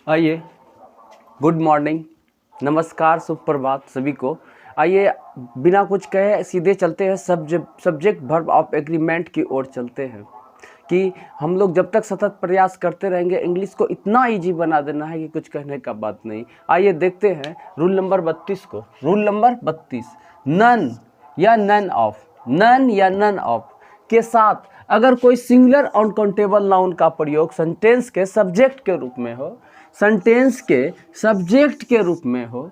आइए, good morning, नमस्कार, सुप्रभात सभी को। आइए बिना कुछ कहे सीधे चलते हैं सब्जेक्ट वर्ब ऑफ एग्रीमेंट की ओर चलते हैं कि हम लोग जब तक सतत प्रयास करते रहेंगे इंग्लिश को इतना इजी बना देना है कि कुछ कहने का बात नहीं। आइए देखते हैं रूल नंबर 32 को। रूल नंबर 32, नन या नन ऑफ के साथ अगर कोई सिंगुलर अनकाउंटेबल नाउन का प्रयोग सेंटेंस के सब्जेक्ट के रूप में हो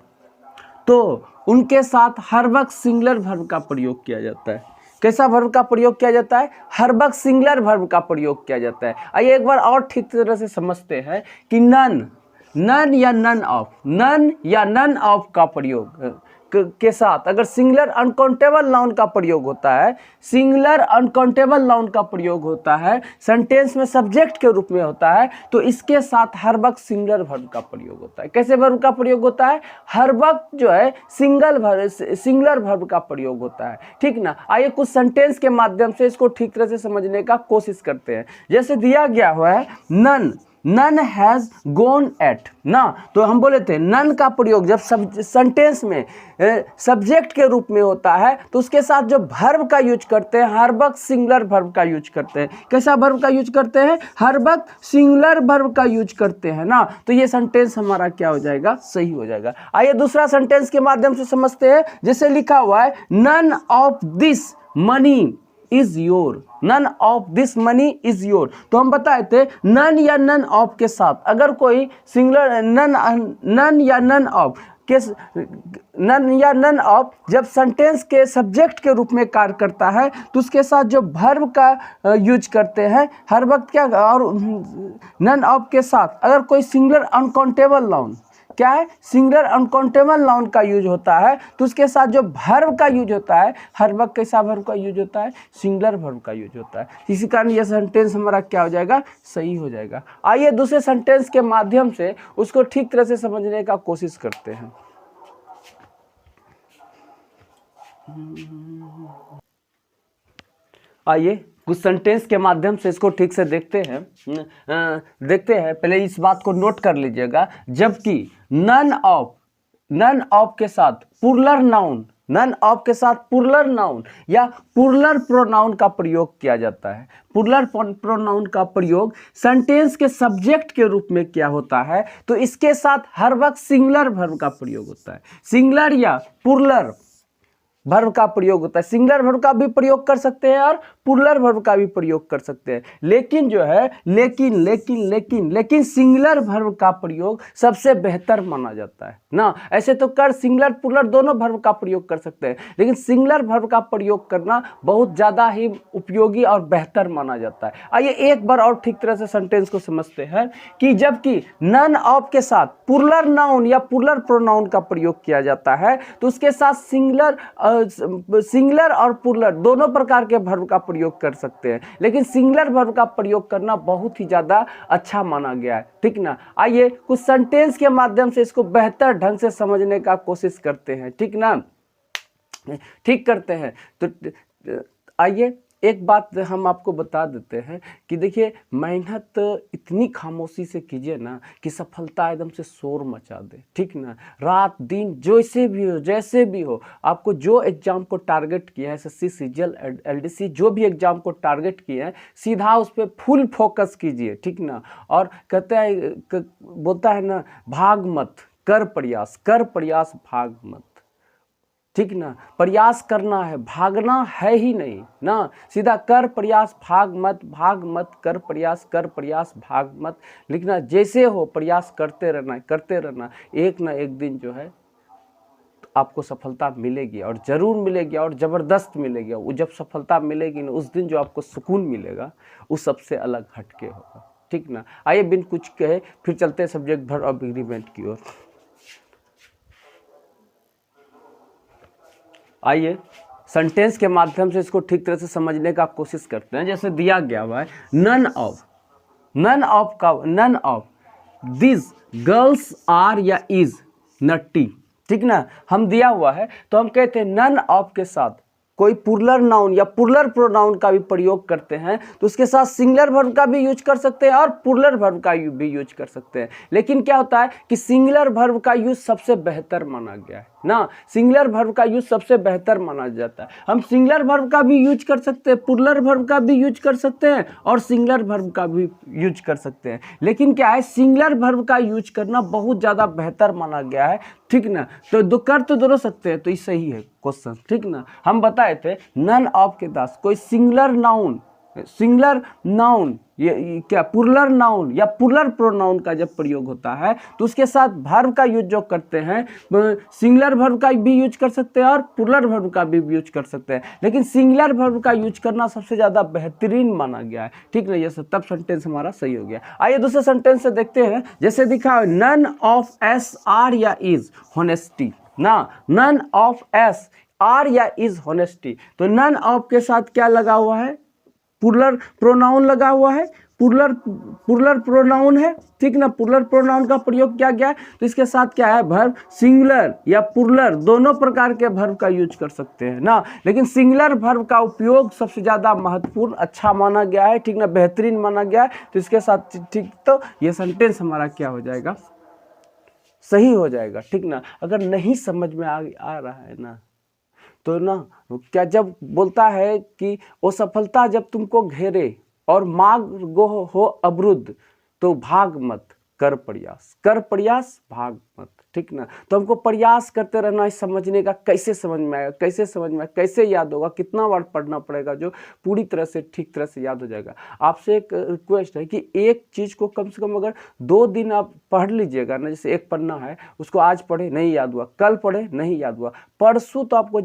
तो उनके साथ हर वक्त सिंगुलर वर्ब का प्रयोग किया जाता है। कैसा वर्ब का प्रयोग किया जाता है? हर वक्त सिंगुलर वर्ब का प्रयोग किया जाता है। आइए एक बार और ठीक तरह से समझते हैं कि नन या नन ऑफ का प्रयोग के साथ अगर सिंगुलर अनकाउंटेबल नाउन का प्रयोग होता है, सेंटेंस में सब्जेक्ट के रूप में होता है, तो इसके साथ हर वक्त सिंगुलर वर्ब का प्रयोग होता है। कैसे वर्ब का प्रयोग होता है? हर वक्त जो है सिंगुलर वर्ब का प्रयोग होता है, ठीक ना। आइए कुछ सेंटेंस के माध्यम से इसको ठीक तरह से समझने का कोशिश करते हैं। जैसे दिया गया हुआ है नन हैज गोन एट ना, तो हम बोले थे नन का प्रयोग जब सेंटेंस में सब्जेक्ट के रूप में होता है तो उसके साथ जो वर्ब का यूज करते हैं हर वक्त सिंगुलर वर्ब का यूज करते हैं। कैसा वर्ब का यूज करते हैं? हर वक्त सिंगुलर वर्ब का यूज करते हैं ना, तो ये सेंटेंस हमारा क्या हो जाएगा? सही हो जाएगा। आइए दूसरा सेंटेंस के माध्यम से समझते हैं। जैसे लिखा हुआ है none of this money is your, none of this money is your, तो हम बताए थे नन या नन ऑफ के साथ अगर कोई सिंगुलर नन या नन ऑफ जब सेंटेंस के सब्जेक्ट के रूप में कार्य करता है तो उसके साथ जो वर्ब का यूज करते हैं हर वक्त क्या, और नन ऑफ के साथ अगर कोई सिंगुलर अनकाउंटेबल नाउन क्या है? सिंगुलर अनकाउंटेबल नाउन का यूज होता है तो उसके साथ जो वर्ब का यूज होता है हर वक्त कैसा वर्ब का यूज होता है? सिंगुलर वर्ब का यूज होता है। इसी कारण यह सेंटेंस हमारा क्या हो जाएगा? सही हो जाएगा। आइए दूसरे सेंटेंस के माध्यम से उसको ठीक तरह से समझने का कोशिश करते हैं। आइए कुछ सेंटेंस के माध्यम से इसको ठीक से देखते हैं। पहले इस बात को नोट कर लीजिएगा, जबकि नन ऑफ के साथ प्लूरल नाउन या प्लूरल प्रोनाउन का प्रयोग किया जाता है। प्लूरल प्रोनाउन का प्रयोग सेंटेंस के सब्जेक्ट के रूप में क्या होता है तो इसके साथ हर वक्त सिंगुलर वर्ब का प्रयोग होता है। सिंगुलर या प्लूरल वर्ब का प्रयोग होता है। सिंगुलर वर्ब का भी प्रयोग कर सकते हैं और प्लूरल वर्ब का भी प्रयोग कर सकते हैं, लेकिन जो है लेकिन सिंगुलर वर्ब का प्रयोग सबसे बेहतर माना जाता है ना। ऐसे तो सिंगुलर प्लूरल दोनों वर्ब का प्रयोग कर सकते हैं, लेकिन सिंगुलर वर्ब का प्रयोग करना बहुत ज़्यादा ही उपयोगी और बेहतर माना जाता है। आइए एक बार और ठीक तरह से सेंटेंस को समझते हैं कि जबकि नन ऑफ के साथ प्लूरल नाउन या प्लूरल प्रोनाउन का प्रयोग किया जाता है तो उसके साथ सिंगुलर और प्लूरल दोनों प्रकार के वर्ब का प्रयोग कर सकते हैं, लेकिन सिंगुलर वर्ब का प्रयोग करना बहुत ही ज़्यादा अच्छा माना गया है, ठीक ना। आइए कुछ सेंटेंस के माध्यम से इसको बेहतर ढंग से समझने का कोशिश करते हैं, ठीक ना। ठीक करते हैं तो आइए एक बात हम आपको बता देते हैं कि देखिए मेहनत इतनी खामोशी से कीजिए ना कि सफलता एकदम से शोर मचा दे, ठीक ना। रात दिन जैसे भी हो आपको जो एग्जाम को टारगेट किया है, एसएससी सीजीएल एलडीसी जो भी एग्जाम को टारगेट किया है सीधा उस पर फुल फोकस कीजिए, ठीक ना। और बोलता है ना भाग मत कर प्रयास भाग मत, ठीक ना। प्रयास करना है, भागना है ही नहीं ना। सीधा कर प्रयास भाग मत कर प्रयास भाग मत लिखना। जैसे हो प्रयास करते रहना एक ना एक दिन जो है आपको सफलता मिलेगी और ज़रूर मिलेगी और ज़बरदस्त मिलेगी। वो जब सफलता मिलेगी ना उस दिन जो आपको सुकून मिलेगा वो सबसे अलग हटके होगा, ठीक ना। आइए बिन कुछ कहे फिर चलते हैं सब्जेक्ट वर्ब ऑफ एग्रीमेंट की ओर। आइए सेंटेंस के माध्यम से इसको ठीक तरह से समझने का कोशिश करते हैं। जैसे दिया गया हुआ है none of this girls are या इज नट्टी, ठीक ना। हम दिया हुआ है तो हम कहते हैं नन ऑफ के साथ कोई प्लूरल नाउन या प्लूरल प्रोनाउन का भी प्रयोग करते हैं तो उसके साथ सिंगुलर वर्ब का भी यूज कर सकते हैं और प्लूरल वर्ब का भी यूज कर सकते हैं। लेकिन क्या होता है कि सिंगुलर वर्ब का यूज सबसे बेहतर माना गया है ना, सिंगुलर वर्ब का यूज सबसे बेहतर माना जाता है। हम सिंगुलर वर्ब का भी यूज कर सकते हैं, प्लूरल वर्ब का भी यूज कर सकते हैं और सिंगुलर वर्ब का भी यूज कर सकते हैं। लेकिन क्या है, सिंगुलर वर्ब का यूज करना बहुत ज़्यादा बेहतर माना गया है, ठीक ना। तो कर तो दोनों सकते हैं, तो ये सही है क्वेश्चन, ठीक ना। हम बताए थे नन ऑफ के दास कोई सिंगुलर नाउन ये क्या प्लूरल नाउन या प्लूरल प्रोनाउन का जब प्रयोग होता है तो उसके साथ वर्ब का यूज जो करते हैं, सिंगुलर वर्ब का भी यूज कर सकते हैं और प्लूरल वर्ब का भी यूज कर सकते हैं। लेकिन सिंगुलर वर्ब का यूज करना सबसे ज़्यादा बेहतरीन माना गया है, ठीक ना। ये सब तब सेंटेंस हमारा सही हो गया। आइए दूसरे सेंटेंस से देखते हैं। जैसे दिखा है नन ऑफ एस आर या इज होनेस्टी ना, नन ऑफ एस आर या इज होनेस्टी। तो नन ऑफ के साथ क्या लगा हुआ है, प्लूरल प्रोनाउन लगा हुआ है, प्लूरल प्रोनाउन है, ठीक ना। प्लूरल प्रोनाउन का प्रयोग किया गया है तो इसके साथ क्या है, वर्ब सिंगुलर या प्लूरल दोनों प्रकार के वर्ब का यूज कर सकते हैं ना। लेकिन सिंगुलर वर्ब का उपयोग सबसे ज़्यादा महत्वपूर्ण अच्छा माना गया है, ठीक ना, बेहतरीन माना गया है। तो इसके साथ ठीक, तो ये सेंटेंस हमारा क्या हो जाएगा, सही हो जाएगा, ठीक ना। अगर नहीं समझ में आ रहा है ना तो ना क्या, जब बोलता है कि वो सफलता जब तुमको घेरे और मार्ग हो अवरुद्ध तो भाग मत, कर प्रयास भाग मत, ठीक ना। तो हमको प्रयास करते रहना है समझने का, कैसे समझ में आएगा, कैसे याद होगा, कितना बार पढ़ना पड़ेगा जो पूरी तरह से ठीक तरह से याद हो जाएगा। आपसे एक रिक्वेस्ट है कि एक चीज़ को कम से कम अगर 2 दिन आप पढ़ लीजिएगा ना, जैसे एक पन्ना है उसको आज पढ़े नहीं याद हुआ, कल पढ़े नहीं याद हुआ, परसों तो आपको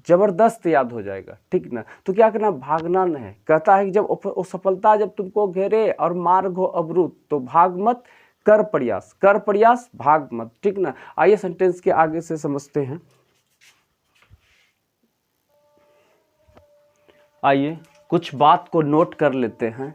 जबरदस्त याद हो जाएगा, ठीक ना। तो क्या करना, भागना नहीं। कहता है कि जब वो सफलता जब तुमको घेरे और मार्ग हो अवरुद्ध तो भाग मत, कर प्रयास भाग मत, ठीक ना। आइए सेंटेंस के आगे से समझते हैं। आइए कुछ बात को नोट कर लेते हैं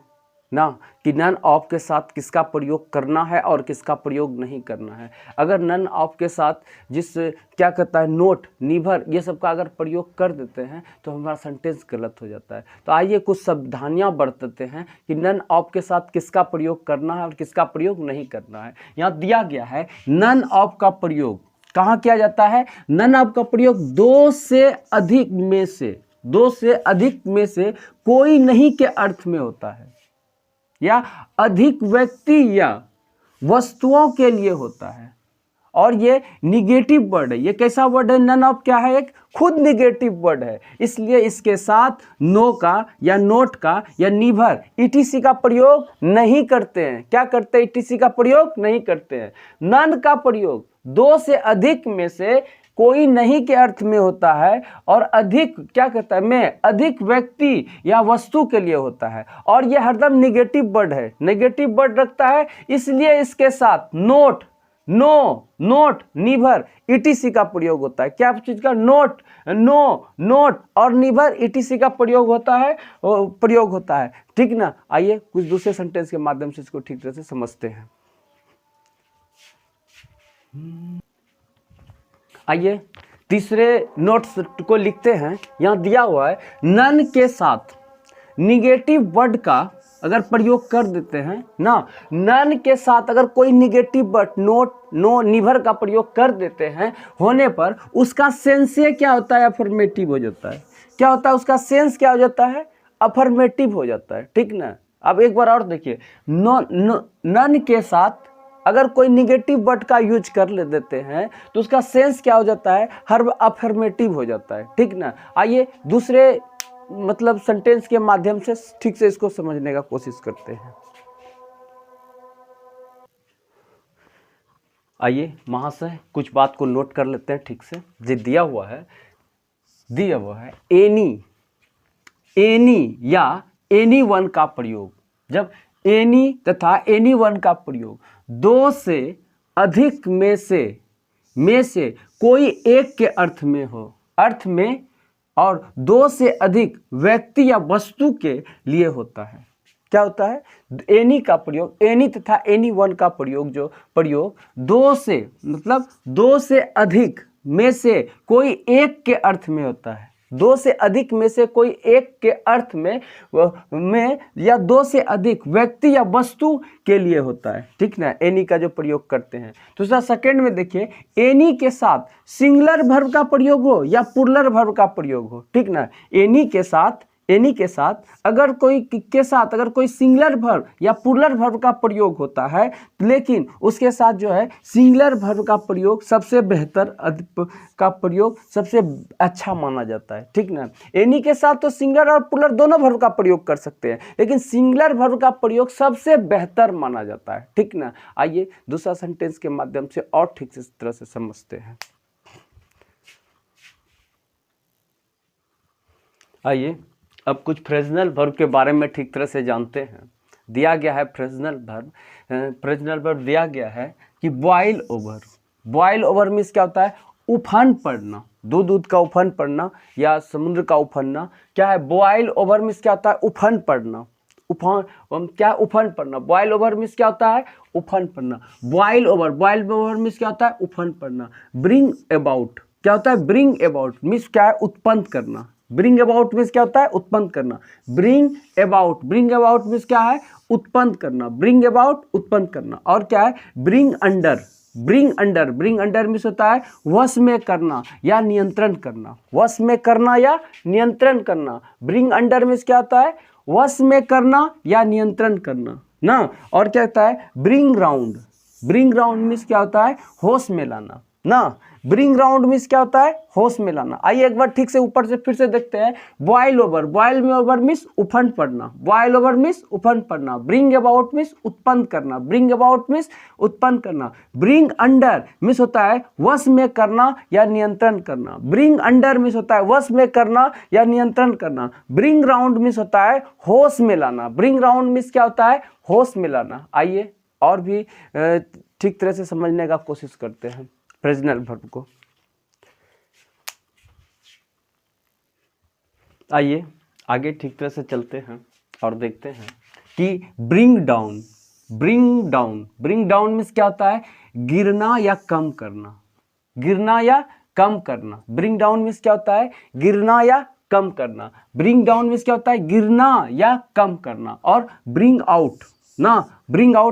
ना कि नन ऑफ के साथ किसका प्रयोग करना है और किसका प्रयोग नहीं करना है। अगर नन ऑफ के साथ जिस क्या कहता है नोट, निभर, ये सब का अगर प्रयोग कर देते हैं तो हमारा सेंटेंस गलत हो जाता है। तो आइए कुछ सावधानियां बरतते हैं कि नन ऑफ के साथ किसका प्रयोग करना है और किसका प्रयोग नहीं करना है। यहाँ दिया गया है नन ऑफ का प्रयोग कहाँ किया जाता है, नन ऑफ का प्रयोग दो से अधिक में से कोई नहीं के अर्थ में होता है या अधिक व्यक्ति या वस्तुओं के लिए होता है। और ये निगेटिव वर्ड है। ये कैसा वर्ड है, नन ऑफ क्या है, एक खुद निगेटिव वर्ड है, इसलिए इसके साथ नो का या नोट का या निभर ईटीसी का प्रयोग नहीं करते हैं। क्या करते हैं, ईटीसी का प्रयोग नहीं करते हैं। नन का प्रयोग दो से अधिक में से कोई नहीं के अर्थ में होता है और अधिक क्या कहता है, में अधिक व्यक्ति या वस्तु के लिए होता है। और ये हरदम निगेटिव वर्ड है, नेगेटिव वर्ड रखता है, इसलिए इसके साथ नोट, नो, नोट, निभर ईटीसी का प्रयोग होता है। क्या चीज का, नोट, नो, नोट और निभर ईटीसी का प्रयोग होता है, ठीक ना। आइए कुछ दूसरे सेंटेंस के माध्यम से इसको ठीक तरह से समझते हैं। आइए तीसरे नोट्स को लिखते हैं। यहाँ दिया हुआ है नन के साथ निगेटिव वर्ड का अगर प्रयोग कर देते हैं ना, नन के साथ अगर कोई निगेटिव वर्ड नोट, नो, निभर का प्रयोग कर देते हैं होने पर उसका सेंस क्या होता है, अफर्मेटिव हो जाता है। क्या होता है, उसका सेंस क्या हो जाता है, अफर्मेटिव हो जाता है, ठीक ना। अब एक बार और देखिए, नन के साथ अगर कोई निगेटिव वर्ड का यूज कर ले देते हैं तो उसका सेंस क्या हो जाता है, हर अफर्मेटिव हो जाता है, ठीक ना। आइए दूसरे मतलब सेंटेंस के माध्यम से ठीक से इसको समझने का कोशिश करते हैं। आइए महाशय कुछ बात को नोट कर लेते हैं ठीक से। जो दिया हुआ है एनी या एनी वन का प्रयोग, जब एनी तथा एनी वन का प्रयोग दो से अधिक में से कोई एक के अर्थ में और दो से अधिक व्यक्ति या वस्तु के लिए होता है। क्या होता है, एनी का प्रयोग, एनी तथा एनी वन का प्रयोग दो से मतलब दो से अधिक में से कोई एक के अर्थ में होता है। दो से अधिक में से कोई एक के अर्थ में या दो से अधिक व्यक्ति या वस्तु के लिए होता है, ठीक ना, एनी का जो प्रयोग करते हैं। दूसरा सेकंड में देखिए, एनी के साथ सिंगुलर वर्ब का प्रयोग हो या प्लूरल वर्ब का प्रयोग हो, ठीक ना, एनी के साथ अगर कोई सिंगुलर वर्ब या प्लूरल वर्ब का प्रयोग होता है, लेकिन उसके साथ जो है सिंगुलर वर्ब का प्रयोग सबसे बेहतर का प्रयोग सबसे अच्छा माना जाता है, ठीक ना। एनी के साथ तो सिंगुलर और प्लूरल दोनों वर्ब का प्रयोग कर सकते हैं, लेकिन सिंगुलर वर्ब का प्रयोग सबसे बेहतर माना जाता है, ठीक ना। आइए दूसरा सेंटेंस के माध्यम से और ठीक से इस तरह से समझते हैं। आइए अब कुछ फ्रेजनल वर्ब के बारे में ठीक तरह से जानते हैं। दिया गया है फ्रेजनल वर्ब दिया गया है कि boil over. Boil over means क्या होता है? उफान पड़ना, दूध का उफान पड़ना या समुद्र का उफानना। क्या है बॉयल ओवर मीन्स? क्या होता है? उफान पड़ना। उफान पड़ना। बॉयल ओवर मीन्स क्या होता है? उफान पड़ना। बॉयल ओवर मीन्स क्या होता है? उफान पड़ना। ब्रिंग अबाउट क्या होता है? ब्रिंग अबाउट मीन्स क्या है? उत्पन्न करना। ब्रिंग अबाउट मीन्स क्या होता है? उत्पन्न करना। ब्रिंग अबाउट मीन्स क्या है? उत्पन्न करना। ब्रिंग अबाउट उत्पन्न करना। और क्या है? ब्रिंग अंडर मीन्स होता है वश में करना या नियंत्रण करना। वश में करना या नियंत्रण करना। ब्रिंग अंडर मीन्स क्या होता है? वश में करना या नियंत्रण करना ना। और क्या होता है? ब्रिंग राउंड मीन्स क्या होता है? होश में लाना ना। ब्रिंग राउंड मीन्स क्या होता है? होश में लाना। आइए एक बार ठीक से ऊपर से फिर से देखते हैं। बॉयल ओवर मीन्स उफान पड़ना। बॉयल ओवर मीन्स उफान पड़ना। ब्रिंग अबाउट मीन्स उत्पन्न करना। ब्रिंग अबाउट मीन्स उत्पन्न करना। ब्रिंग अंडर मीन्स होता है वश में करना या नियंत्रण करना। ब्रिंग अंडर मीन्स होता है वश में करना या नियंत्रण करना। ब्रिंग राउंड मीन्स होता है होश में लाना। ब्रिंग राउंड मीन्स क्या होता है? होश में लाना। आइए और भी ठीक तरह से समझने का कोशिश करते हैं फ्रेजनल वर्ब को। आइए आगे ठीक तरह से चलते हैं और देखते हैं कि ब्रिंग डाउन मीन्स क्या होता है? गिरना या कम करना। गिरना या कम करना। ब्रिंग डाउन मीन्स क्या होता है? गिरना या कम करना। ब्रिंग डाउन मीन्स क्या होता है? गिरना या कम करना। और ब्रिंग आउट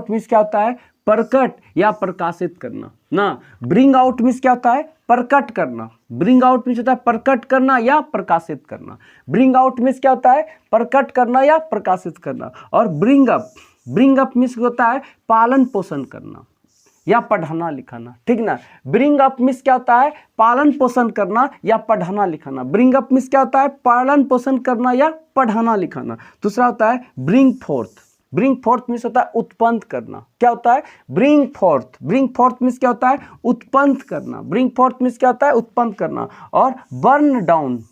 मीन्स क्या होता है? प्रकट या प्रकाशित करना ना। ब्रिंग आउट मीन्स क्या होता है? प्रकट करना। ब्रिंग आउट मीन्स होता है प्रकट करना या प्रकाशित करना। ब्रिंग आउट मीन्स क्या होता है? प्रकट करना या प्रकाशित करना। और ब्रिंग अप मीन्स होता है पालन पोषण करना या पढ़ाना लिखाना, ठीक ना। ब्रिंग अप मीन्स क्या होता है? पालन पोषण करना या पढ़ाना लिखाना। ब्रिंग अप मीन्स क्या होता है? पालन पोषण करना या पढ़ाना लिखाना। दूसरा होता है ब्रिंग फोर्थ मीन्स होता है उत्पन्न करना। क्या होता है? ब्रिंग फोर्थ मीन्स क्या होता है? उत्पन्न करना। ब्रिंग फोर्थ मीन्स क्या होता है? उत्पन्न करना। और बर्न डाउन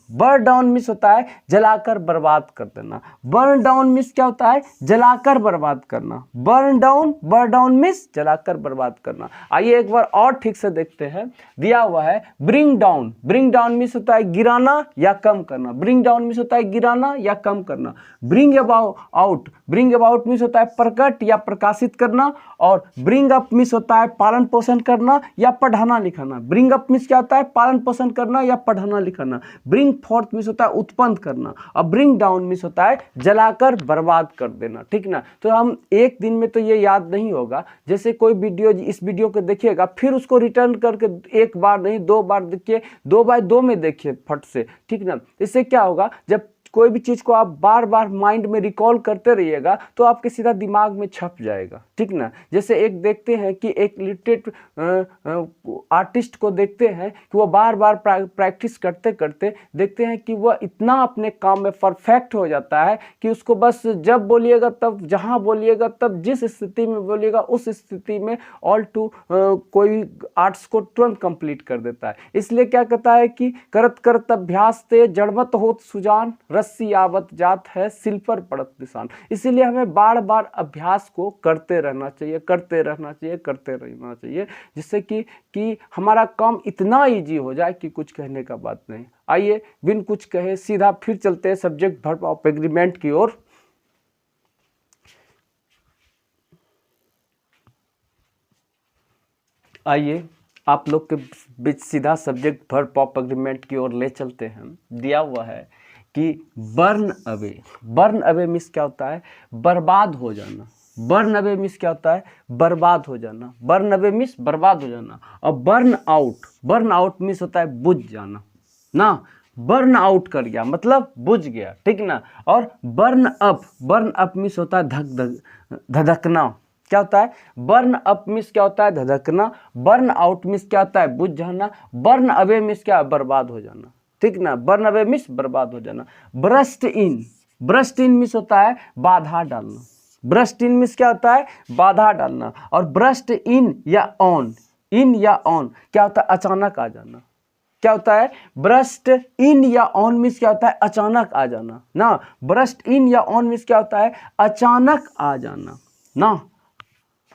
मीन्स होता है जलाकर बर्बाद कर देना। बर्न डाउन मीन्स क्या होता है? जलाकर बर्बाद करना। बर्न डाउन मीन्स जलाकर बर्बाद करना। आइए एक बार और ठीक से देखते हैं। दिया हुआ है ब्रिंग डाउन मीन्स होता है गिराना या कम करना। ब्रिंग डाउन मीन्स होता है गिराना या कम करना। ब्रिंग अबाउट मीन्स होता है प्रकट या प्रकाशित करना। और ब्रिंग अप मीन्स होता है पालन पोषण करना या पढ़ाना लिखाना। ब्रिंग अप मीन्स क्या होता है? पालन पोषण करना या पढ़ाना लिखाना। ब्रिंग फोर्थ मीन्स होता है उत्पन्न करना। और ब्रिंग डाउन मीन्स होता है जलाकर बर्बाद कर देना, ठीक ना। तो हम एक दिन में तो ये याद नहीं होगा। जैसे कोई वीडियो, इस वीडियो को देखिएगा फिर उसको रिटर्न करके एक बार नहीं 2 बार देखिए, 2 बाय 2 में देखिए फट से, ठीक ना। इससे क्या होगा? जब कोई भी चीज़ को आप बार बार माइंड में रिकॉल करते रहिएगा तो आपके सीधा दिमाग में छप जाएगा, ठीक ना। जैसे एक देखते हैं कि एक लिटरेट आर्टिस्ट को देखते हैं कि वो बार बार प्रैक्टिस करते करते देखते हैं कि वह इतना अपने काम में परफेक्ट हो जाता है कि उसको बस जब बोलिएगा तब, जहाँ बोलिएगा तब, जिस स्थिति में बोलिएगा उस स्थिति में कोई आर्ट्स को तुरंत कंप्लीट कर देता है। इसलिए क्या कहता है कि करत करत अभ्यास ते जड़मत होत सुजान, रस्सी आवत जात है सिल पर पड़त निशान। इसीलिए हमें बार बार अभ्यास को करते रहना चाहिए, जिससे कि हमारा काम इतना इजी हो जाए कि कुछ कहने का बात नहीं। आइए बिन कुछ कहे सीधा फिर चलते हैं सब्जेक्ट वर्ब ऑफ एग्रीमेंट की ओर। आइए आप लोग के बीच सीधा सब्जेक्ट वर्ब ऑफ एग्रीमेंट की ओर ले चलते हैं। दिया हुआ है कि burn away, burn away means क्या होता है? बर्बाद हो जाना। बर्न अवे मीन्स क्या होता है? बर्बाद हो जाना। बर्न अवे मीन्स बर्बाद हो जाना। और बर्न आउट मीन्स होता है बुझ जाना ना। बर्न आउट कर गया मतलब बुझ गया, ठीक ना। और बर्न अप मीन्स होता है धधकना। क्या होता है? बर्न अप मीन्स क्या होता है? धधकना। बर्न आउट मीन्स क्या होता है? बुझ जाना। बर्न अवे मीन्स क्या? बर्बाद हो जाना, ठीक ना। बर्न अवे मीन्स बर्बाद हो जाना। ब्रस्ट इन मीन्स होता है बाधा डालना। ब्रस्ट इन मीन्स क्या होता है? बाधा डालना। और ब्रस्ट इन या ऑन क्या होता है? अचानक आ जाना। क्या होता है? ब्रस्ट इन या ऑन मीन्स क्या होता है? अचानक आ जाना ना। ब्रस्ट इन या ऑन मीन्स क्या होता है? अचानक आ जाना ना,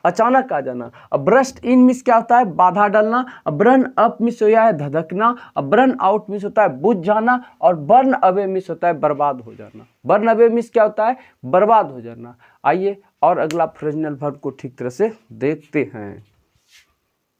अचानक आ जाना। अब ब्रस्ट इन मीन्स क्या होता है? बाधा डालना। अब बर्न अप मीन्स होता है धधकना। अब बर्न आउट मीन्स होता है बुझ जाना। और बर्न अवे मीन्स होता है बर्बाद हो जाना। बर्न अवे मीन्स क्या होता है? बर्बाद हो जाना। आइए और अगला फ्रेजनल वर्ब को ठीक तरह से देखते हैं।